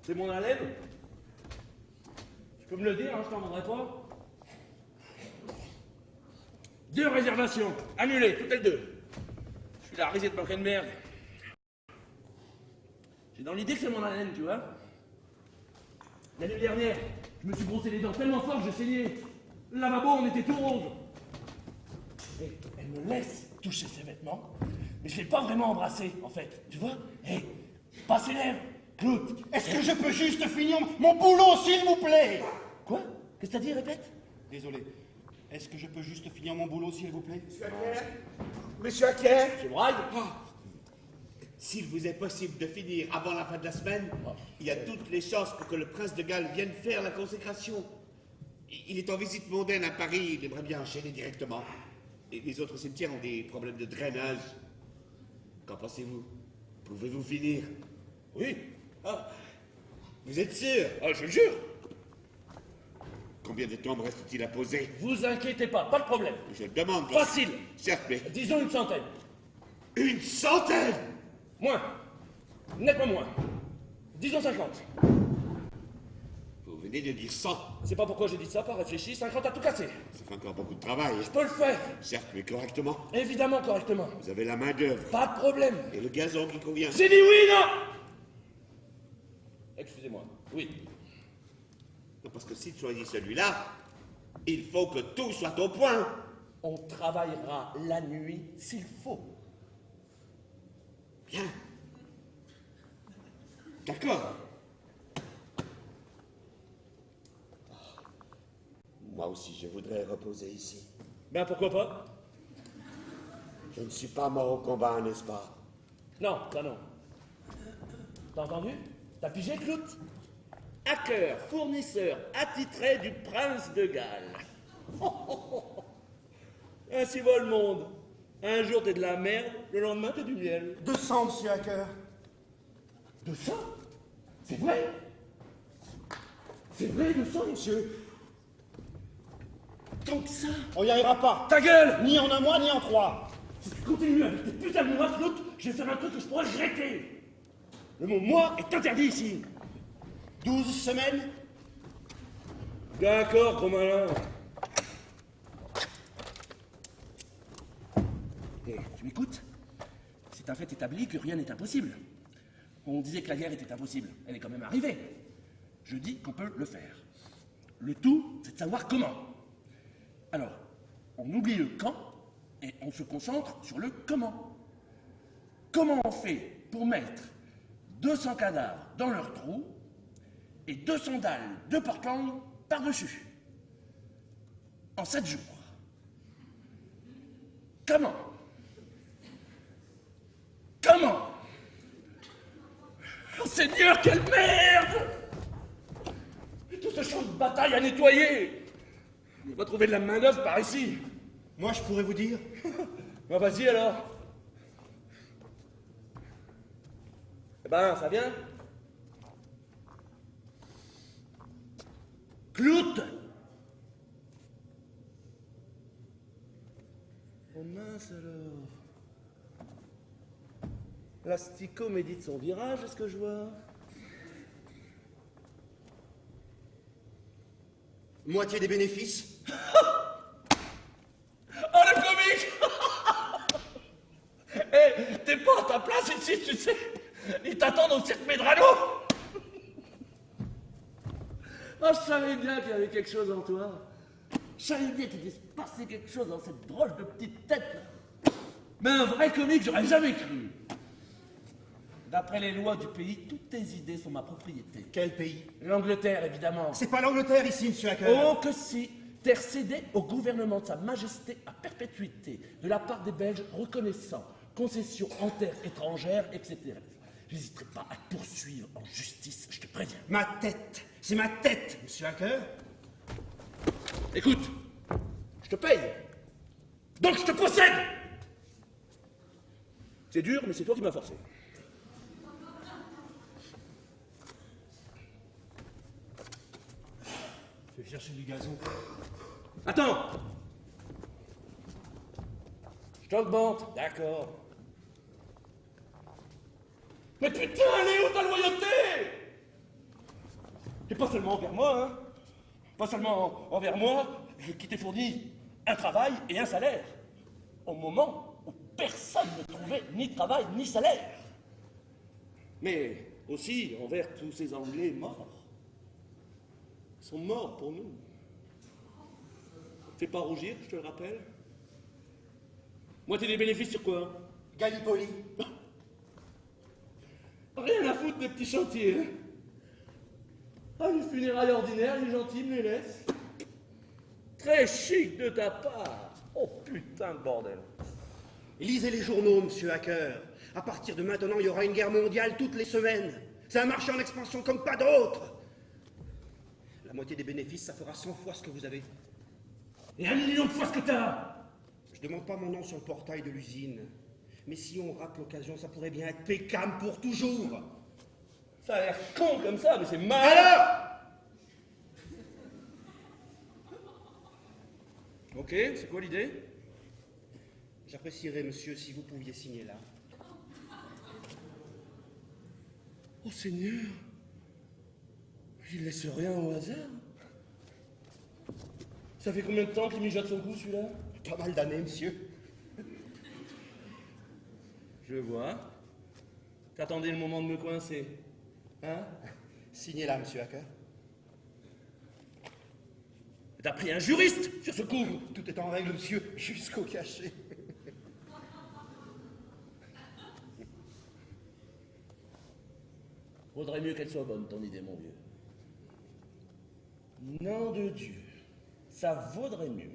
C'est mon haleine. Tu peux me le dire, hein, je t'en vendrai pas. 2 réservations, annulées, toutes les 2. Je suis la risée de paquet de merde. J'ai dans l'idée que c'est mon haleine, tu vois. La nuit dernière, je me suis brossé les dents tellement fort que je saignais. Le lavabo, on était tout rose. Et elle me laisse toucher ses vêtements, mais je l'ai pas vraiment embrassé, en fait. Tu vois? Hé, pas ses lèvres. Claude, est-ce que je peux juste finir mon boulot, s'il vous plaît? Quoi? Qu'est-ce que t'as dit? Répète. Désolé. Est-ce que je peux juste finir mon boulot, s'il vous plaît? Monsieur Hacker? Monsieur Hacker? Je braille. S'il vous est possible de finir avant la fin de la semaine, il y a toutes les chances pour que le prince de Galles vienne faire la consécration. Il est en visite mondaine à Paris, il aimerait bien enchaîner directement. Et les autres cimetières ont des problèmes de drainage. Qu'en pensez-vous? Pouvez-vous finir? Oui. Vous êtes sûr? Je le jure. Combien de temps me reste-t-il à poser? Vous inquiétez pas de problème. Je le demande. Facile. Certes, mais... Disons une centaine. Une centaine? Moins. Nettement moins. Disons 50. Vous venez de dire 100. C'est pas pourquoi j'ai dit ça, pas réfléchi. 50 à tout casser. Ça fait encore beaucoup de travail. Je peux le faire. Certes, mais correctement. Évidemment, correctement. Vous avez la main d'œuvre. Pas de problème. Et le gazon qui convient. J'ai dit oui, non. Excusez-moi. Oui. Non, parce que si tu choisis celui-là, il faut que tout soit au point. On travaillera la nuit s'il faut. Bien. D'accord. Moi aussi, je voudrais reposer ici. Ben pourquoi pas? Je ne suis pas mort au combat, n'est-ce pas? Non, ça non. T'as entendu? T'as pigé, Clout? Hacker, fournisseur attitré du prince de Galles. Ainsi va le monde. Un jour t'es de la merde, le lendemain t'es du miel. 200, monsieur Hacker. 200? C'est vrai? C'est vrai, 200, monsieur? Tant que ça? On n'y arrivera pas. Ta gueule! Ni en un mois, ni en 3. Si tu continues avec tes putains de mois, Clout, je vais faire un truc que je pourrais regretter. Le mot moi est interdit ici. 12 semaines? D'accord, gros malin. Hé, tu m'écoutes? C'est un fait établi que rien n'est impossible. On disait que la guerre était impossible. Elle est quand même arrivée. Je dis qu'on peut le faire. Le tout, c'est de savoir comment. Alors, on oublie le quand et on se concentre sur le comment. Comment on fait pour mettre 200 cadavres dans leur trou et 200 dalles de Portland par-dessus? En 7 jours. Comment? Comment? Oh Seigneur, quelle merde! Et tout ce champ de bataille à nettoyer! On va trouver de la main-d'œuvre par ici. Moi, je pourrais vous dire. Bah vas-y alors. Eh ben, ça vient? Clout! Oh mince alors. L'astico médite son virage, est-ce que je vois? Moitié des bénéfices. Oh le comique! Eh, t'es pas à ta place ici, tu sais. Ils t'attendent au cirque Medrano. Oh, je savais bien qu'il y avait quelque chose en toi. Je savais bien qu'il devait se passer quelque chose dans cette drôle de petite tête là. Mais un vrai comique, j'aurais jamais cru. D'après les lois du pays, toutes tes idées sont ma propriété. Quel pays? L'Angleterre, évidemment. C'est pas l'Angleterre ici, monsieur Hacker. Oh que si! Terre cédée au gouvernement de sa majesté à perpétuité, de la part des Belges reconnaissant concessions en terre étrangère, etc. J'hésiterai pas à te poursuivre en justice, je te préviens. Ma tête. C'est ma tête, monsieur Hacker. Écoute, je te paye. Donc je te possède. C'est dur, mais c'est toi qui m'as forcé. Je vais chercher du gazon. Attends. Je t'augmente, d'accord. Mais putain, elle est où ta loyauté? Et pas seulement envers moi, hein. Pas seulement envers moi, qui t'ai fourni un travail et un salaire. Au moment où personne ne trouvait ni travail ni salaire. Mais aussi envers tous ces Anglais morts. Ils sont morts pour nous. Fais pas rougir, je te le rappelle. Moitié des bénéfices sur quoi? Gallipoli. Rien à foutre des petits chantiers, hein. Ah, les funérailles ordinaires, les gentils me les laissent. Très chic de ta part. Oh putain de bordel. Lisez les journaux, monsieur Hacker. À partir de maintenant, il y aura une guerre mondiale toutes les semaines. C'est un marché en expansion comme pas d'autres. La moitié des bénéfices, ça fera 100 fois ce que vous avez. Et 1 million de fois ce que t'as. Je demande pas mon nom sur le portail de l'usine. Mais si on rate l'occasion, ça pourrait bien être Pécam pour toujours. Ça a l'air con comme ça, mais c'est mal. Alors! Ok, c'est quoi l'idée? J'apprécierais, monsieur, si vous pouviez signer là. Oh Seigneur, il laisse rien au hasard. Ça fait combien de temps qu'il mijote son cou, celui-là? Pas mal d'années, monsieur. Je vois. T'attendais le moment de me coincer. Hein? Signez là, monsieur Hacker. T'as pris un juriste sur ce coup. Tout est en règle, monsieur, jusqu'au cachet. Vaudrait mieux qu'elle soit bonne, ton idée, mon vieux. Nom de Dieu, ça vaudrait mieux.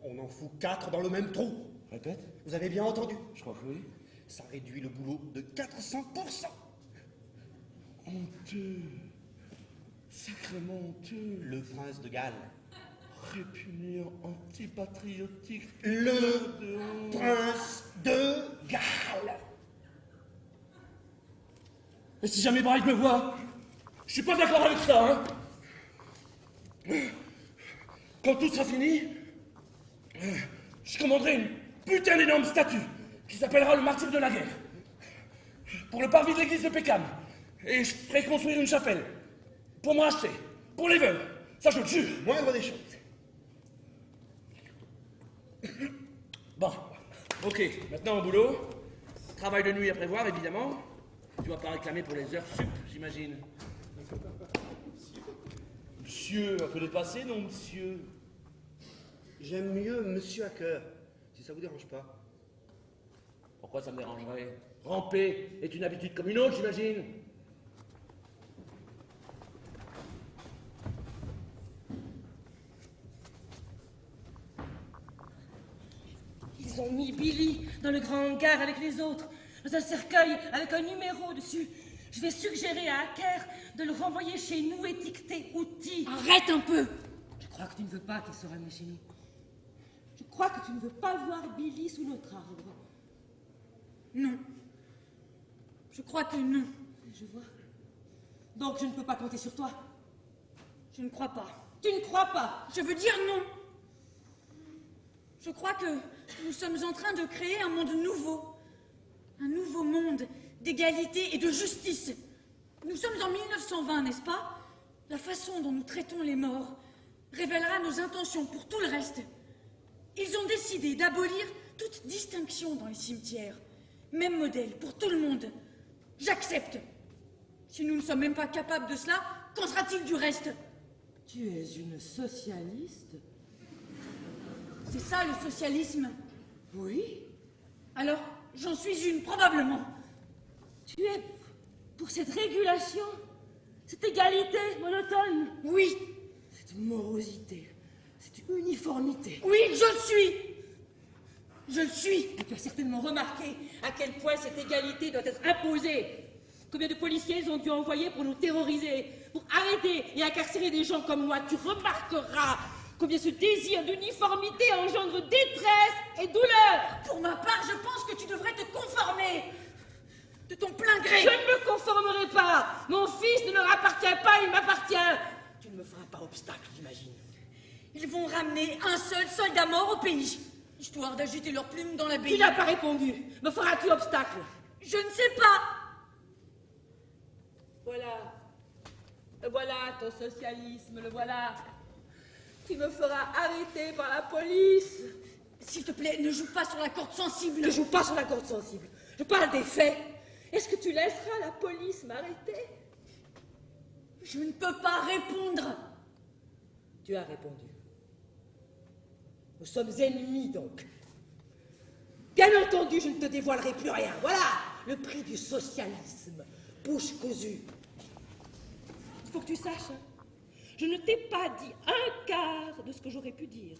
On en fout 4 dans le même trou. Répète. Vous avez bien entendu? Je crois que oui. Ça réduit le boulot de 400%. Honteux. Sacrément honteux. Le prince de Galles. Répugnant, antipatriotique. Le prince de Galles. Et si jamais Bright me voit, je suis pas d'accord avec ça, hein. Quand tout sera fini, je commanderai une putain d'énorme statue qui s'appellera le martyr de la guerre. Pour le parvis de l'église de Pécam. Et je ferai construire une chapelle. Pour me racheter. Pour les veuves. Ça, je le jure. Moindre des choses. Bon. Ok. Maintenant au boulot. Travail de nuit à prévoir, évidemment. Tu vas pas réclamer pour les heures sup, j'imagine. Monsieur, un peu dépassé, non, monsieur? J'aime mieux monsieur Hacker, si ça vous dérange pas. Pourquoi ça me dérangerait? Ramper est une habitude comme une autre, j'imagine. Ils ont mis Billy dans le grand hangar avec les autres, dans un cercueil avec un numéro dessus. Je vais suggérer à Hacker de le renvoyer chez nous étiqueté outil. Arrête un peu! Je crois que tu ne veux pas qu'il se ramène chez nous. Je crois que tu ne veux pas voir Billy sous notre arbre. Non. Je crois que non. Je vois. Donc je ne peux pas compter sur toi. Je ne crois pas. Tu ne crois pas? Je veux dire non. Je crois que nous sommes en train de créer un monde nouveau. Un nouveau monde d'égalité et de justice. Nous sommes en 1920, n'est-ce pas? La façon dont nous traitons les morts révélera nos intentions pour tout le reste. Ils ont décidé d'abolir toute distinction dans les cimetières. Même modèle pour tout le monde. J'accepte. Si nous ne sommes même pas capables de cela, qu'en sera-t-il du reste? Tu es une socialiste? C'est ça le socialisme? Oui. Alors, j'en suis une, probablement. Tu es pour cette régulation? Cette égalité monotone? Oui, Cette morosité? Cette uniformité? oui, je le suis. Je le suis. Et tu as certainement remarqué à quel point cette égalité doit être imposée. Combien de policiers ils ont dû envoyer pour nous terroriser, pour arrêter et incarcérer des gens comme moi. Tu remarqueras combien ce désir d'uniformité engendre détresse et douleur. Pour ma part, je pense que tu devrais te conformer. Te ton plein gré. Je ne me conformerai pas. Mon fils ne leur appartient pas, il m'appartient. Tu ne me feras pas obstacle, j'imagine. Ils vont ramener un seul soldat mort au pays, histoire d'agiter leurs plumes dans la baie. Tu n'as pas répondu. Me feras-tu obstacle? Je ne sais pas. Voilà. Le voilà, ton socialisme, le voilà. Tu me feras arrêter par la police. S'il te plaît, ne joue pas sur la corde sensible. Ne joue pas sur la corde sensible. Je parle des faits. Est-ce que tu laisseras la police m'arrêter? Je ne peux pas répondre. Tu as répondu. Nous sommes ennemis, donc. Bien entendu, je ne te dévoilerai plus rien. Voilà le prix du socialisme. Bouche cousue. Il faut que tu saches, hein, je ne t'ai pas dit un quart de ce que j'aurais pu dire.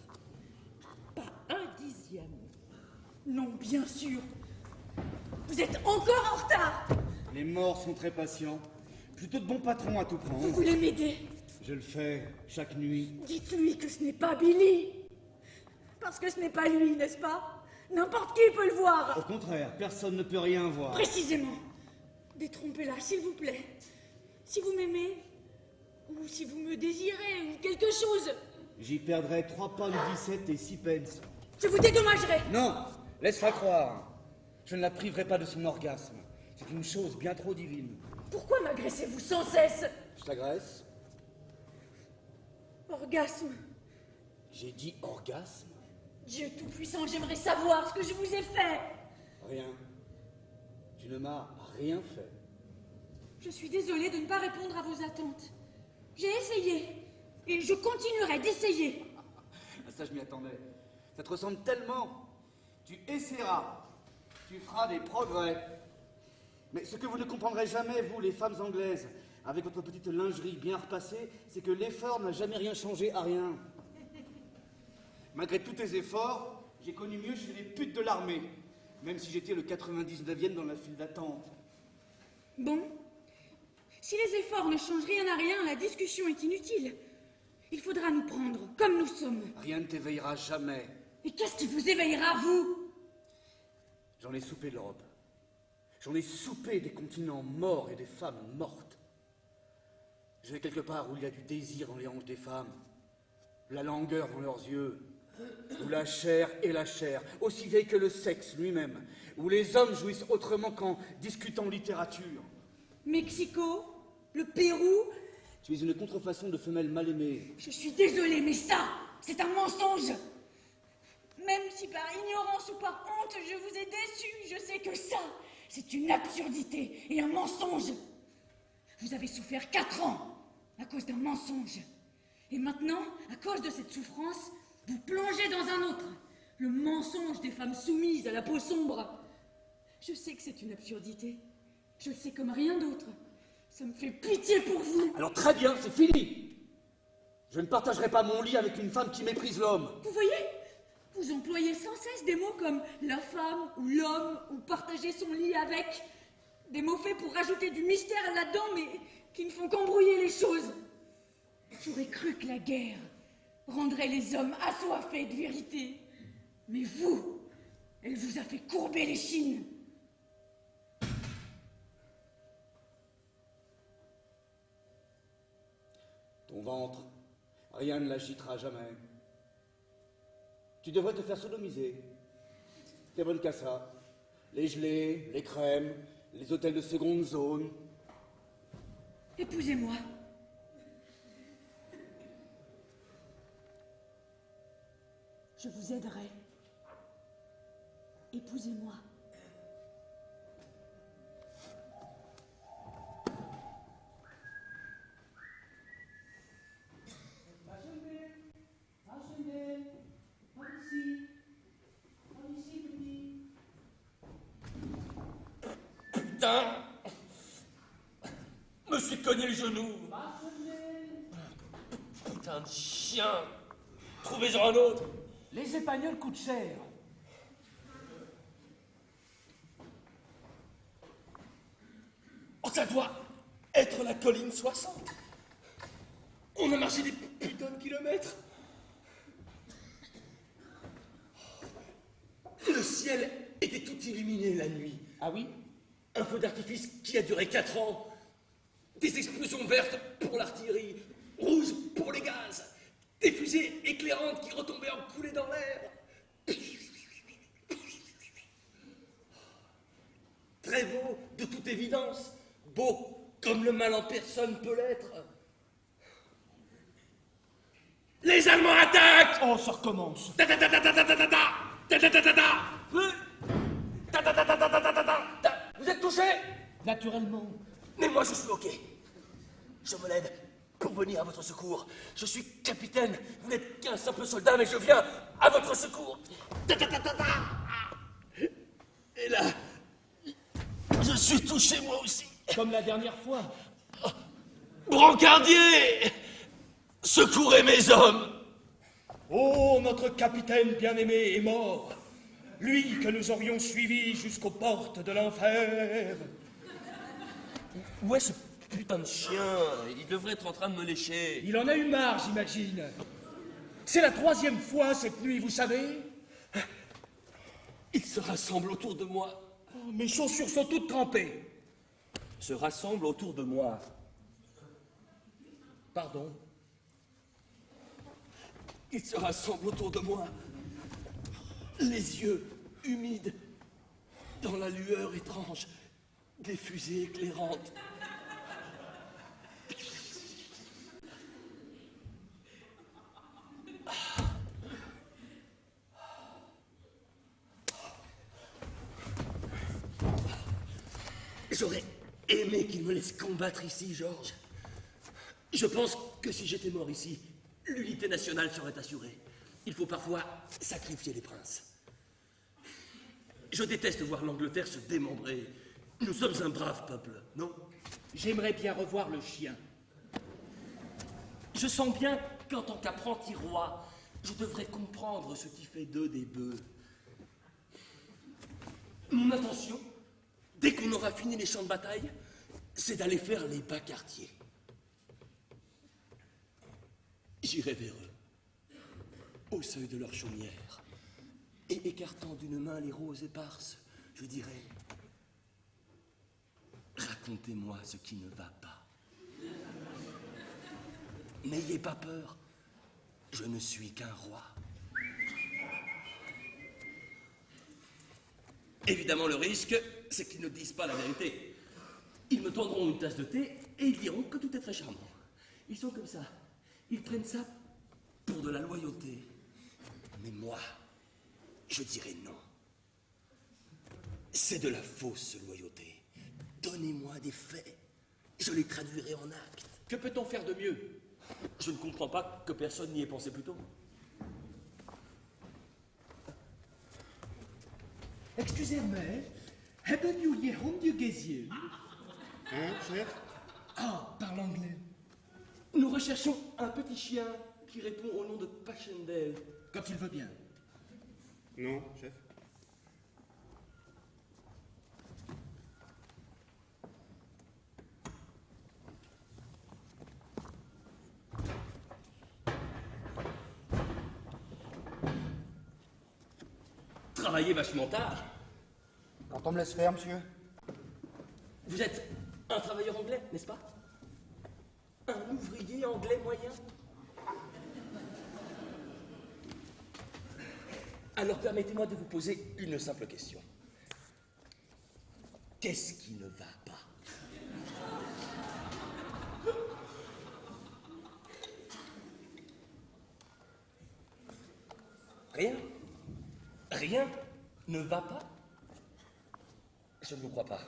Pas un dixième. Non, bien sûr. Vous êtes encore en retard. Les morts sont très patients. Plutôt de bons patrons à tout Vous prendre. voulez m'aider? Je le fais chaque nuit. Dites-lui que ce n'est pas Billy. Parce que ce n'est pas lui, n'est-ce pas? N'importe qui peut le voir. Au contraire, personne ne peut rien voir. Précisément. Détrompez-la, s'il vous plaît. Si vous m'aimez, ou si vous me désirez, ou quelque chose, J'y perdrai 3 pounds 17 et 6 pence. je vous dédommagerai. Non, laisse-la croire. Je ne la priverai pas de son orgasme. C'est une chose bien trop divine. Pourquoi m'agressez-vous sans cesse? Je t'agresse? Orgasme. J'ai dit orgasme? Dieu Tout-Puissant, j'aimerais savoir ce que je vous ai fait. Rien. Tu ne m'as rien fait. Je suis désolée de ne pas répondre à vos attentes. J'ai essayé, et je continuerai d'essayer. Ça, je m'y attendais. Ça te ressemble tellement. Tu essaieras. Tu feras des progrès. Mais ce que vous ne comprendrez jamais, vous, les femmes anglaises, avec votre petite lingerie bien repassée, c'est que l'effort n'a jamais rien changé à rien. Malgré tous tes efforts, j'ai connu mieux chez les putes de l'armée, même si j'étais le 99e dans la file d'attente. Bon, si les efforts ne changent rien à rien, la discussion est inutile. Il faudra nous prendre comme nous sommes. Rien ne t'éveillera jamais. Et qu'est-ce qui vous éveillera, vous? J'en ai soupé de l'Europe. J'en ai soupé des continents morts et des femmes mortes. Je vais quelque part où il y a du désir dans les hanches des femmes, la langueur dans leurs yeux, où la chair est la chair, aussi vieille que le sexe lui-même, où les hommes jouissent autrement qu'en discutant littérature. Mexico? Le Pérou? Tu es une contrefaçon de femelle mal aimée. Je suis désolée, mais ça, c'est un mensonge. Même si par ignorance ou par honte je vous ai déçu, je sais que ça, c'est une absurdité et un mensonge. Vous avez souffert 4 ans à cause d'un mensonge. Et maintenant, à cause de cette souffrance, vous plongez dans un autre. Le mensonge des femmes soumises à la peau sombre. Je sais que c'est une absurdité. Je le sais comme rien d'autre. Ça me fait pitié pour vous. Alors très bien, c'est fini. Je ne partagerai pas mon lit avec une femme qui méprise l'homme. Vous voyez? Vous employez sans cesse des mots comme la femme ou l'homme ou partager son lit avec. Des mots faits pour rajouter du mystère là-dedans, mais qui ne font qu'embrouiller les choses. J'aurais cru que la guerre rendrait les hommes assoiffés de vérité. Mais vous, elle vous a fait courber les chines. Ton ventre, rien ne l'agitera jamais. Tu devrais te faire sodomiser. T'es bonne qu'à ça. Les gelées, les crèmes, les hôtels de seconde zone. Épousez-moi. Je vous aiderai. Épousez-moi. Putain! Me suis cogné le genou! Putain de chien! Trouvez-en un autre! Les épagnols coûtent cher. Oh, ça doit être la colline 60! On a marché des putains de kilomètres! Le ciel était tout illuminé la nuit. Ah oui? Un feu d'artifice qui a duré 4 ans. Des explosions vertes pour l'artillerie, rouges pour les gaz. Des fusées éclairantes qui retombaient en coulées dans l'air. Très beau, de toute évidence. Beau comme le mal en personne peut l'être. Les Allemands attaquent! Oh, ça recommence. Vous êtes touché? Naturellement. Mais moi je suis ok. Je me lève pour venir à votre secours. Je suis capitaine. Vous n'êtes qu'un simple soldat, mais je viens à votre secours. Et là, je suis touché moi aussi. Comme la dernière fois. Brancardier! Secourez mes hommes! Oh, notre capitaine bien-aimé est mort. Lui que nous aurions suivi jusqu'aux portes de l'enfer. Où est ce putain de chien? Il devrait être en train de me lécher. Il en a eu marre, j'imagine. C'est la 3e fois cette nuit, vous savez. Ils se rassemblent autour de moi. Oh, mes chaussures sont toutes trempées. Se rassemblent autour de moi. Pardon. Ils se rassemblent autour de moi. Les yeux humides dans la lueur étrange des fusées éclairantes. J'aurais aimé qu'il me laisse combattre ici, Georges. Je pense que si j'étais mort ici, l'unité nationale serait assurée. Il faut parfois sacrifier les princes. Je déteste voir l'Angleterre se démembrer. Nous sommes un brave peuple, non? J'aimerais bien revoir le chien. Je sens bien qu'en tant qu'apprenti roi, je devrais comprendre ce qui fait d'eux des bœufs. Mon intention, dès qu'on aura fini les champs de bataille, c'est d'aller faire les bas quartiers. J'irai vers eux, au seuil de leur chaumière, et écartant d'une main les roses éparses, je dirai « Racontez-moi ce qui ne va pas. N'ayez pas peur, je ne suis qu'un roi. » Évidemment, le risque, c'est qu'ils ne disent pas la vérité. Ils me tendront une tasse de thé et ils diront que tout est très charmant. Ils sont comme ça. Ils prennent ça pour de la loyauté. Mais moi, je dirais non. C'est de la fausse loyauté. Donnez-moi des faits. Je les traduirai en actes. Que peut-on faire de mieux? Je ne comprends pas que personne n'y ait pensé plus tôt. Excusez-moi, haben you hier Hund gesehen? Hein, chef? Ah, parle anglais. Nous recherchons un petit chien qui répond au nom de Passchendaele. Quand il veut bien. Non, chef. Travaillez vachement tard. Quand on me laisse faire, monsieur? Vous êtes un travailleur anglais, n'est-ce pas? Un ouvrier anglais moyen? Alors permettez-moi de vous poser une simple question. Qu'est-ce qui ne va pas? Rien? Rien ne va pas? Je ne vous crois pas.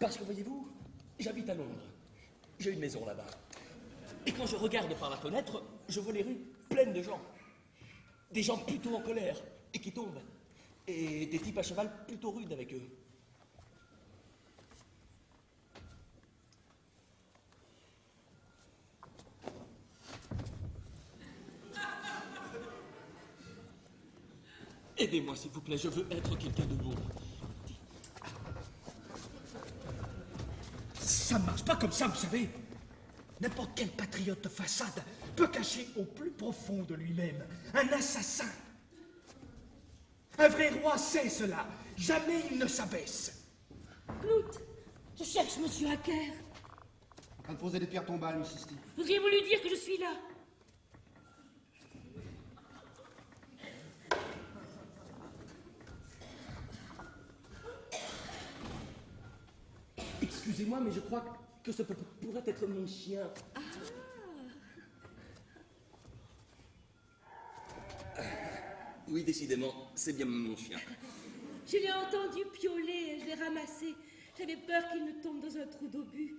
Parce que voyez-vous, j'habite à Londres. J'ai une maison là-bas. Et quand je regarde par la fenêtre, je vois les rues pleines de gens. Des gens plutôt en colère et qui tombent. Et des types à cheval plutôt rudes avec eux. Aidez-moi, s'il vous plaît, je veux être quelqu'un de bon. Ça ne marche pas comme ça, vous savez. N'importe quel patriote de façade peut cacher au plus profond de lui-même un assassin. Un vrai roi sait cela. Jamais il ne s'abaisse. Clout, je cherche Monsieur Hacker. En train de poser des pierres tombales, Miss Sisti. Voudriez-vous lui dire que je suis là? Excusez-moi, mais je crois que ce pourrait être mon chien. Oui, décidément, c'est bien mon chien. Je l'ai entendu piauler et je l'ai ramassé. J'avais peur qu'il ne tombe dans un trou d'obus.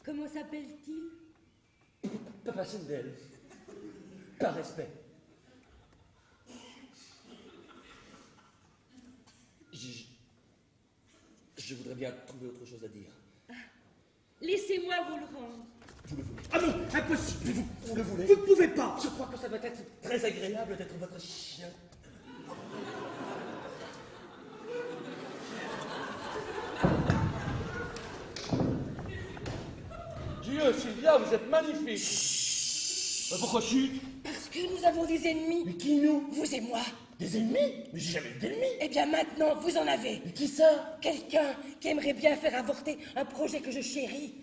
Comment s'appelle-t-il? Papa Sindel. Par respect. Je voudrais bien trouver autre chose à dire. Laissez-moi vous le rendre. Vous le voulez? Ah non, impossible. Vous le voulez? Vous ne pouvez pas. Je crois que ça va être très agréable d'être votre chien. Dieu, Sylvia, vous êtes magnifique. Pourquoi chute? Parce que nous avons des ennemis. Mais qui nous? Vous et moi. Des ennemis? Mais j'ai jamais eu d'ennemis. Eh bien maintenant, vous en avez. Mais qui ça? Quelqu'un qui aimerait bien faire avorter un projet que je chéris.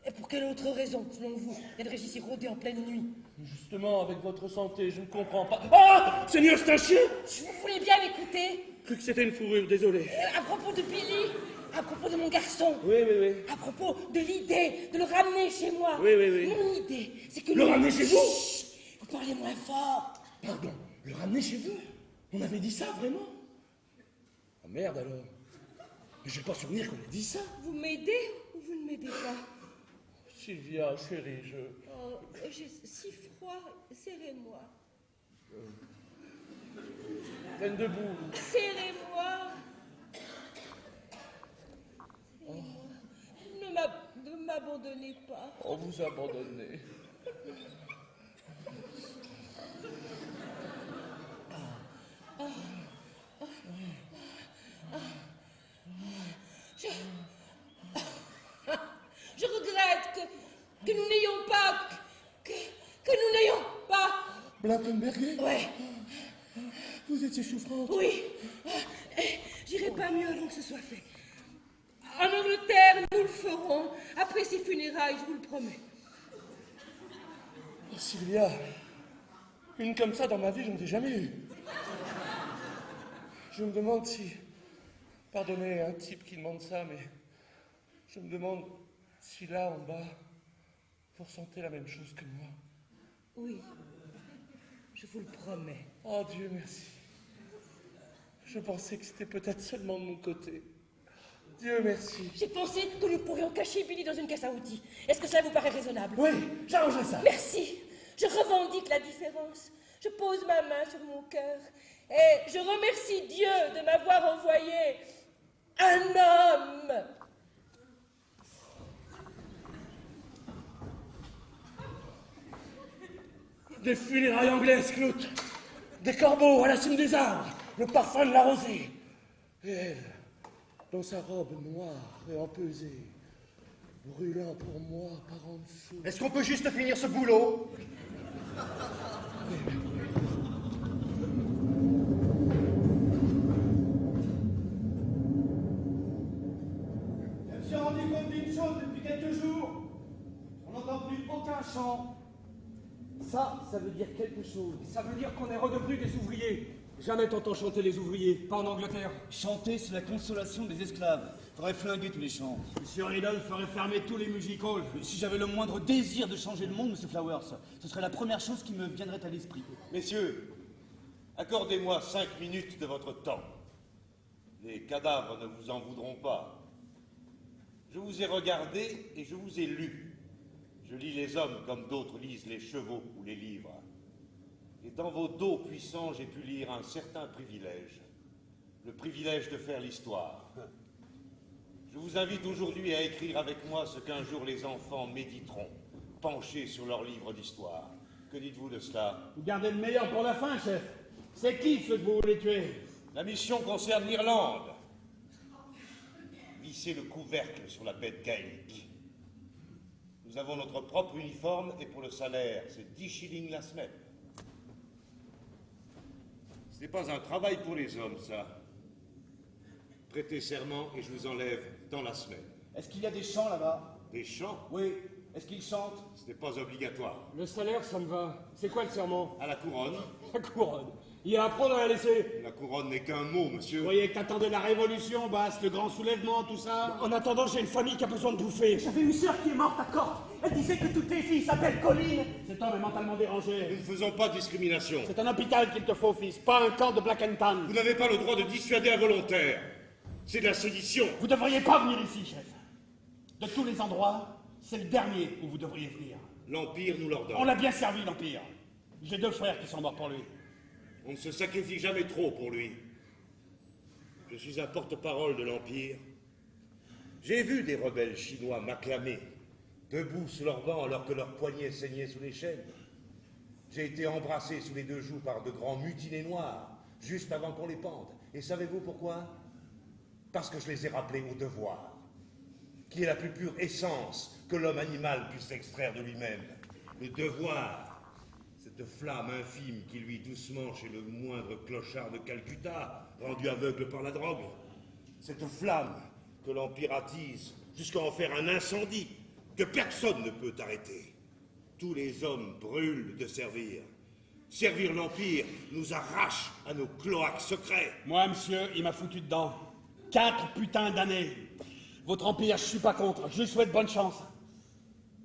Et pour quelle autre raison, selon vous, viendrais-je ici rôder en pleine nuit? Justement, avec votre santé, je ne comprends pas. Ah! Seigneur, c'est un chien! Si vous voulez bien m'écouter, Cru que c'était une fourrure, désolé. à propos de Billy, à propos de mon garçon, Oui, oui, oui. à propos de l'idée de le ramener chez moi. Oui, oui, oui. Mon idée, c'est que Le ramener chez vous? Chut, vous parlez moins fort. Pardon, le ramener chez vous? On avait dit ça, vraiment? Ah merde alors. Mais j'ai pas souvenir qu'on ait dit ça. Vous m'aidez ou vous ne m'aidez pas? Sylvia, chérie, Oh, j'ai si froid, serrez-moi. Peine debout. Serrez-moi. Ne m'abandonnez pas. On vous abandonnez. Je regrette que nous n'ayons pas... Que nous n'ayons pas... Blankenberger? Ouais, Vous étiez souffrante. oui. J'irai pas mieux avant que ce soit fait. En Angleterre, nous le ferons. Après ces funérailles, je vous le promets. Oh, Sylvia, une comme ça dans ma vie, je ne l'ai jamais eue. Je me demande si... Pardonnez un type qui demande ça, mais... Je me demande si là, en bas, vous ressentez la même chose que moi. Oui, je vous le promets. Oh Dieu, merci. Je pensais que c'était peut-être seulement de mon côté. Dieu merci. J'ai pensé que nous pourrions cacher Billy dans une caisse à outils. Est-ce que cela vous paraît raisonnable? Oui, j'arrangerai ça. Merci. Je revendique la différence. Je pose ma main sur mon cœur. Et je remercie Dieu de m'avoir envoyé un homme. Des funérailles anglaises, Clout. Des corbeaux à la cime des arbres. Le parfum de la rosée. Et elle, dans sa robe noire et empesée, brûlant pour moi par en dessous. Est-ce qu'on peut juste finir ce boulot? Je me suis rendu compte d'une chose depuis quelques jours. On n'entend plus aucun chant. Ça veut dire quelque chose. Ça veut dire qu'on est redevenu des ouvriers. Jamais t'entends chanter les ouvriers, pas en Angleterre. Chanter, c'est la consolation des esclaves. Faudrait flinguer tous les chants. Monsieur Riddle ferait fermer tous les music halls. Si j'avais le moindre désir de changer le monde, Monsieur Flowers, ce serait la première chose qui me viendrait à l'esprit. Messieurs, accordez-moi 5 minutes de votre temps. Les cadavres ne vous en voudront pas. Je vous ai regardé et je vous ai lu. Je lis les hommes comme d'autres lisent les chevaux ou les livres. Et dans vos dos puissants, j'ai pu lire un certain privilège. Le privilège de faire l'histoire. Je vous invite aujourd'hui à écrire avec moi ce qu'un jour les enfants méditeront, penchés sur leur livre d'histoire. Que dites-vous de cela? Vous gardez le meilleur pour la fin, chef. C'est qui ceux que vous voulez tuer? La mission concerne l'Irlande. Vissez le couvercle sur la bête gaélique. Nous avons notre propre uniforme et pour le salaire, c'est 10 shillings la semaine. Ce n'est pas un travail pour les hommes, ça. Prêtez serment et je vous enlève dans la semaine. Est-ce qu'il y a des chants là-bas? Des chants? Oui. Est-ce qu'ils chantent? Ce n'est pas obligatoire. Le salaire, ça me va. C'est quoi le serment? À la couronne. La couronne. Il y a à prendre à laisser. La couronne n'est qu'un mot, monsieur. Vous croyez que t'attendais la révolution, Basse, le grand soulèvement, tout ça? En attendant, j'ai une famille qui a besoin de bouffer. J'avais une sœur qui est morte à Cork. Elle disait que toutes les filles s'appellent Colline. Cet homme est mentalement dérangé. Nous ne faisons pas de discrimination. C'est un hôpital qu'il te faut, fils, pas un camp de Black and Tan. Vous n'avez pas le droit de dissuader un volontaire. C'est de la sédition. Vous devriez pas venir ici, chef. De tous les endroits, c'est le dernier où vous devriez venir. L'Empire nous l'ordonne. On l'a bien servi, l'Empire. J'ai 2 frères qui sont morts pour lui. On ne se sacrifie jamais trop pour lui. Je suis un porte-parole de l'Empire. J'ai vu des rebelles chinois m'acclamer, debout sous leur banc alors que leurs poignets saignaient sous les chaînes. J'ai été embrassé sous les 2 joues par de grands mutinés noirs, juste avant qu'on les pende. Et savez-vous pourquoi? Parce que je les ai rappelés au devoir, qui est la plus pure essence que l'homme animal puisse extraire de lui-même. Le devoir. Cette flamme infime qui luit doucement chez le moindre clochard de Calcutta, rendu aveugle par la drogue. Cette flamme que l'Empire attise jusqu'à en faire un incendie que personne ne peut arrêter. Tous les hommes brûlent de servir. Servir l'Empire nous arrache à nos cloaques secrets. Moi, monsieur, il m'a foutu dedans. 4 putains d'années. Votre Empire, je suis pas contre. Je lui souhaite bonne chance.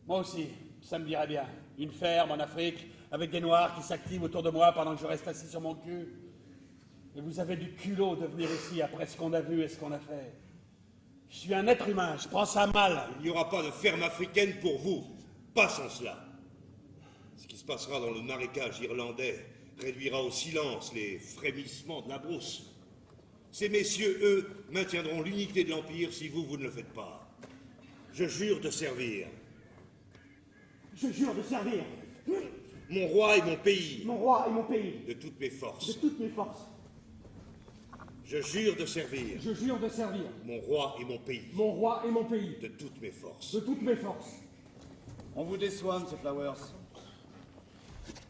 Moi aussi, ça me dirait bien. Une ferme en Afrique, avec des Noirs qui s'activent autour de moi pendant que je reste assis sur mon cul. Et vous avez du culot de venir ici après ce qu'on a vu et ce qu'on a fait. Je suis un être humain, je prends ça mal. Il n'y aura pas de ferme africaine pour vous, pas sans cela. Ce qui se passera dans le marécage irlandais réduira au silence les frémissements de la brousse. Ces messieurs, eux, maintiendront l'unité de l'Empire si vous ne le faites pas. Je jure de servir. Je jure de servir. Mon roi et mon pays. Mon roi et mon pays. De toutes mes forces. De toutes mes forces. Je jure de servir. Je jure de servir. Mon roi et mon pays. Mon roi et mon pays. De toutes mes forces. De toutes mes forces. On vous déçoit, M. Flowers.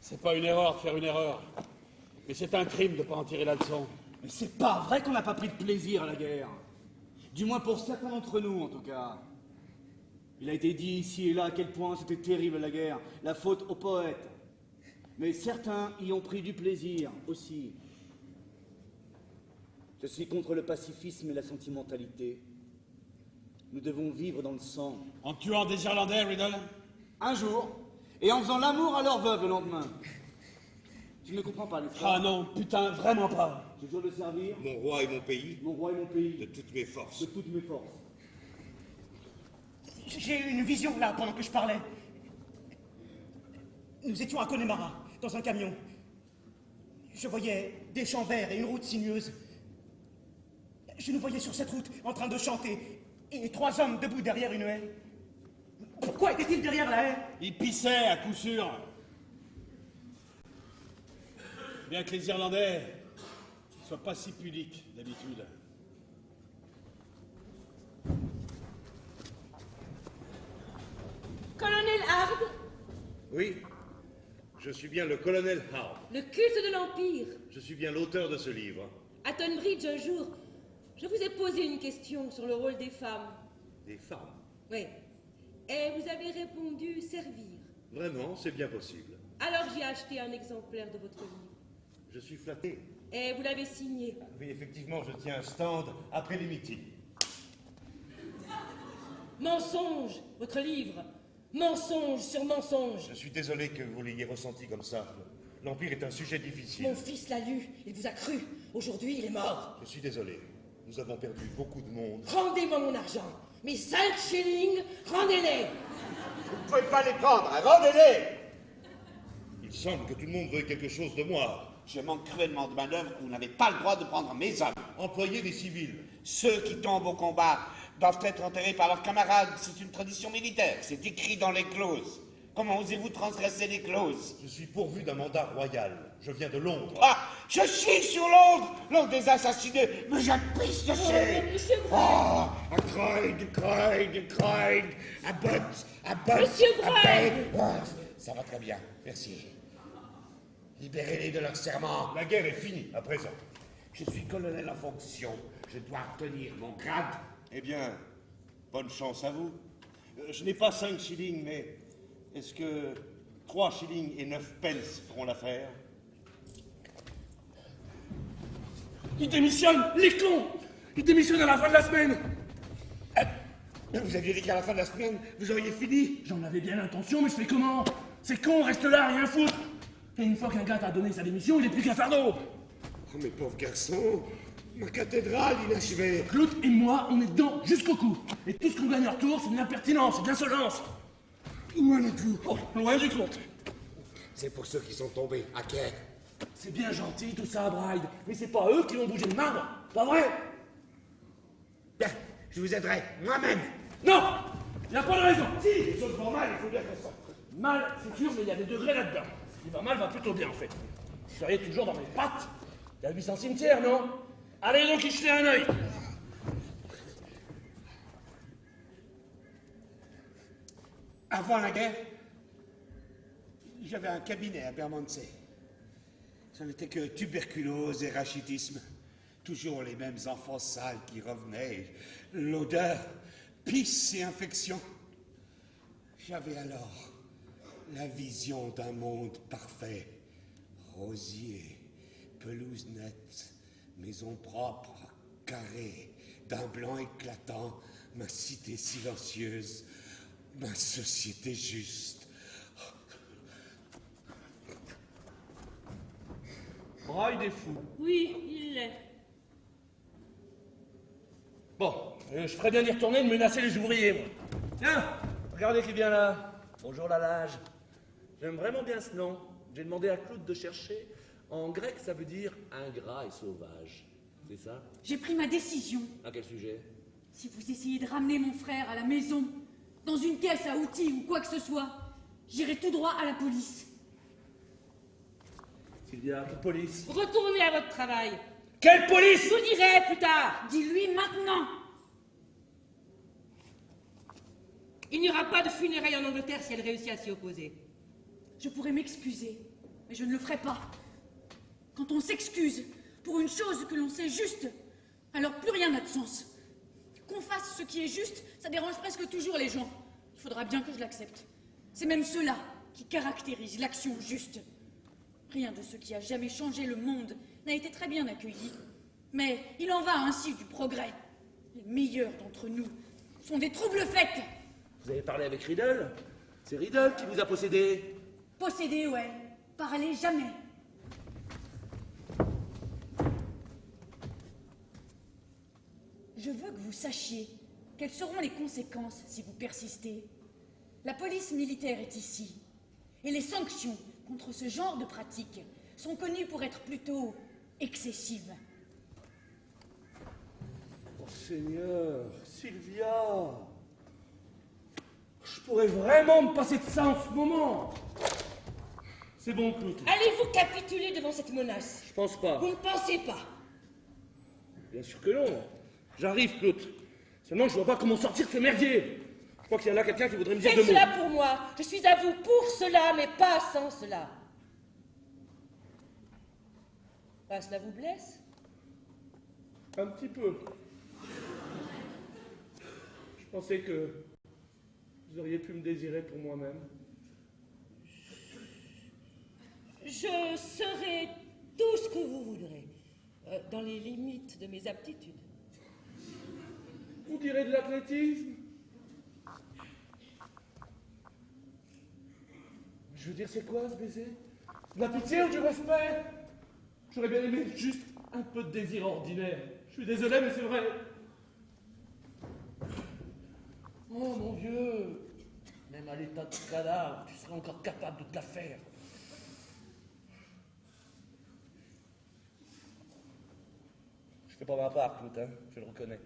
C'est pas une erreur de faire une erreur. Mais c'est un crime de pas en tirer la leçon. Mais c'est pas vrai qu'on n'a pas pris de plaisir à la guerre. Du moins pour certains d'entre nous, en tout cas. Il a été dit ici et là à quel point c'était terrible la guerre, la faute aux poètes. Mais certains y ont pris du plaisir aussi. Je suis contre le pacifisme et la sentimentalité. Nous devons vivre dans le sang. En tuant des Irlandais, Riddle? Un jour, et en faisant l'amour à leur veuve le lendemain. Tu ne comprends pas, n'est-ce pas? Ah non, putain, vraiment pas. Je jure de servir. Mon roi et mon pays. Mon roi et mon pays. De toutes mes forces. De toutes mes forces. J'ai eu une vision là pendant que je parlais. Nous étions à Connemara, dans un camion. Je voyais des champs verts et une route sinueuse. Je nous voyais sur cette route en train de chanter et 3 hommes debout derrière une haie. Pourquoi étaient-ils derrière la haie? Ils pissaient à coup sûr. Bien que les Irlandais ne soient pas si pudiques d'habitude. Colonel Hard, Oui, je suis bien le colonel Hard. le culte de l'Empire. Je suis bien l'auteur de ce livre. À Tonbridge, un jour, je vous ai posé une question sur le rôle des femmes. Des femmes. Oui. Et vous avez répondu servir. Vraiment, c'est bien possible. Alors j'ai acheté un exemplaire de votre livre. Je suis flatté. Et vous l'avez signé. Oui, effectivement, je tiens un stand après les meetings. Mensonge, votre livre. Mensonge sur mensonge. Je suis désolé que vous l'ayez ressenti comme ça. L'Empire est un sujet difficile. Mon fils l'a lu, il vous a cru. Aujourd'hui, il est mort. Je suis désolé. Nous avons perdu beaucoup de monde. Rendez-moi mon argent. Mes 5 shillings, rendez-les. Vous ne pouvez pas les prendre, hein, rendez-les! Il semble que tout le monde veuille quelque chose de moi. Je manque cruellement de manœuvre, vous n'avez pas le droit de prendre mes hommes. Employez des civils. Ceux qui tombent au combat doivent être enterrés par leurs camarades. C'est une tradition militaire. C'est écrit dans les clauses. Comment osez-vous transgresser les clauses? Je suis pourvu d'un mandat royal. Je viens de Londres. Ah, je chie sur Londres, Londres des assassinés, mais j'appuie dessus. Monsieur Oh, a cried, a but, Monsieur Bray. Ça va très bien, merci. Libérez-les de leur serment. La guerre est finie, à présent. Je suis colonel en fonction. Je dois obtenir mon grade. Eh bien, bonne chance à vous. Je n'ai pas 5 shillings, mais est-ce que 3 shillings et 9 pence feront l'affaire? Il démissionne, les cons! Il démissionne à la fin de la semaine! Vous aviez dit qu'à la fin de la semaine, vous auriez fini? J'en avais bien l'intention, mais je fais comment? C'est con, reste là, rien foutre! Et une fois qu'un gars t'a donné sa démission, il est plus qu'un fardeau! Oh, mais pauvre garçon, ma cathédrale inachevée. Claude et moi, on est dedans jusqu'au cou. Et tout ce qu'on gagne en retour, c'est de l'impertinence, c'est de l'insolence. Où en êtes-vous? Oh, loin du compte. C'est pour ceux qui sont tombés à quai. C'est bien gentil tout ça, Bride, mais c'est pas eux qui vont bouger le marbre, pas vrai? Bien, je vous aiderai, moi-même. Non! Y a pas de raison. Si, les choses vont mal, il faut bien qu'on sorte. Mal, c'est sûr, mais il y a des degrés là-dedans. Ce qui va mal va plutôt bien, en fait. Vous seriez toujours dans mes pattes. Il y a 800 cimetières, non? Allez donc y jeter un œil. Avant la guerre, j'avais un cabinet à Bermondsey. Ça n'était que tuberculose et rachitisme. Toujours les mêmes enfants sales qui revenaient. L'odeur, pisse et infection. J'avais alors la vision d'un monde parfait. Rosier, pelouse nette, maison propre, carrée, d'un blanc éclatant, ma cité silencieuse, ma société juste. Bride est fou. Oui, il l'est. Bon, je ferais bien d'y retourner de menacer les ouvriers, moi. Tiens, regardez qui vient là. Bonjour Lalage. J'aime vraiment bien ce nom. J'ai demandé à Claude de chercher. En grec, ça veut dire ingrat et sauvage. C'est ça? J'ai pris ma décision. À quel sujet? Si vous essayez de ramener mon frère à la maison, dans une caisse à outils ou quoi que ce soit, j'irai tout droit à la police. Sylvia, quelle police? Retournez à votre travail. Quelle police? Je vous dirai plus tard. Dis-lui maintenant. Il n'y aura pas de funérailles en Angleterre si elle réussit à s'y opposer. Je pourrais m'excuser, mais je ne le ferai pas. Quand on s'excuse pour une chose que l'on sait juste, alors plus rien n'a de sens. Qu'on fasse ce qui est juste, ça dérange presque toujours les gens. Il faudra bien que je l'accepte. C'est même cela qui caractérise l'action juste. Rien de ce qui a jamais changé le monde n'a été très bien accueilli. Mais il en va ainsi du progrès. Les meilleurs d'entre nous sont des troubles-fêtes. Vous avez parlé avec Riddle? C'est Riddle qui vous a possédé? Possédés, ouais. Parlez jamais. Je veux que vous sachiez quelles seront les conséquences si vous persistez. La police militaire est ici. Et les sanctions contre ce genre de pratiques sont connues pour être plutôt excessives. Oh Seigneur, Sylvia! Je pourrais vraiment me passer de ça en ce moment! C'est bon, Claude. Allez-vous capituler devant cette menace? Je pense pas. Vous ne pensez pas? Bien sûr que non. J'arrive, Claude. Seulement, je vois pas comment sortir de ce merdier. Je crois qu'il y a là quelqu'un qui voudrait me dire deux Faites mots. cela pour moi. Je suis à vous pour cela, mais pas sans cela. Cela vous blesse? Un petit peu. Je pensais que vous auriez pu me désirer pour moi-même. Je serai tout ce que vous voudrez, dans les limites de mes aptitudes. Vous direz de l'athlétisme? Je veux dire, c'est quoi ce baiser? De la pitié ou du respect? J'aurais bien aimé juste un peu de désir ordinaire. Je suis désolé, mais c'est vrai. Oh mon Dieu! Même à l'état de cadavre, tu serais encore capable de te la faire. Je fais pas ma part, Claude, hein, je le reconnais.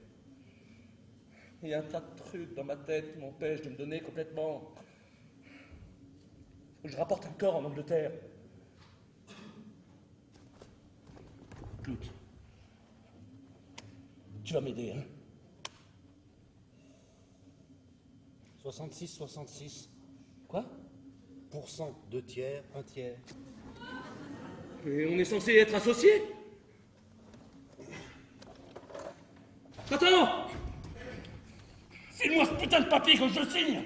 Il y a un tas de trucs dans ma tête qui m'empêchent de me donner complètement. Faut que je rapporte un corps en Angleterre. Claude, tu vas m'aider, hein? 66. Quoi? Pourcent, 2 tiers, 1 tiers. Mais on est censé être associés? Attends! File-moi ce putain de papier que je signe!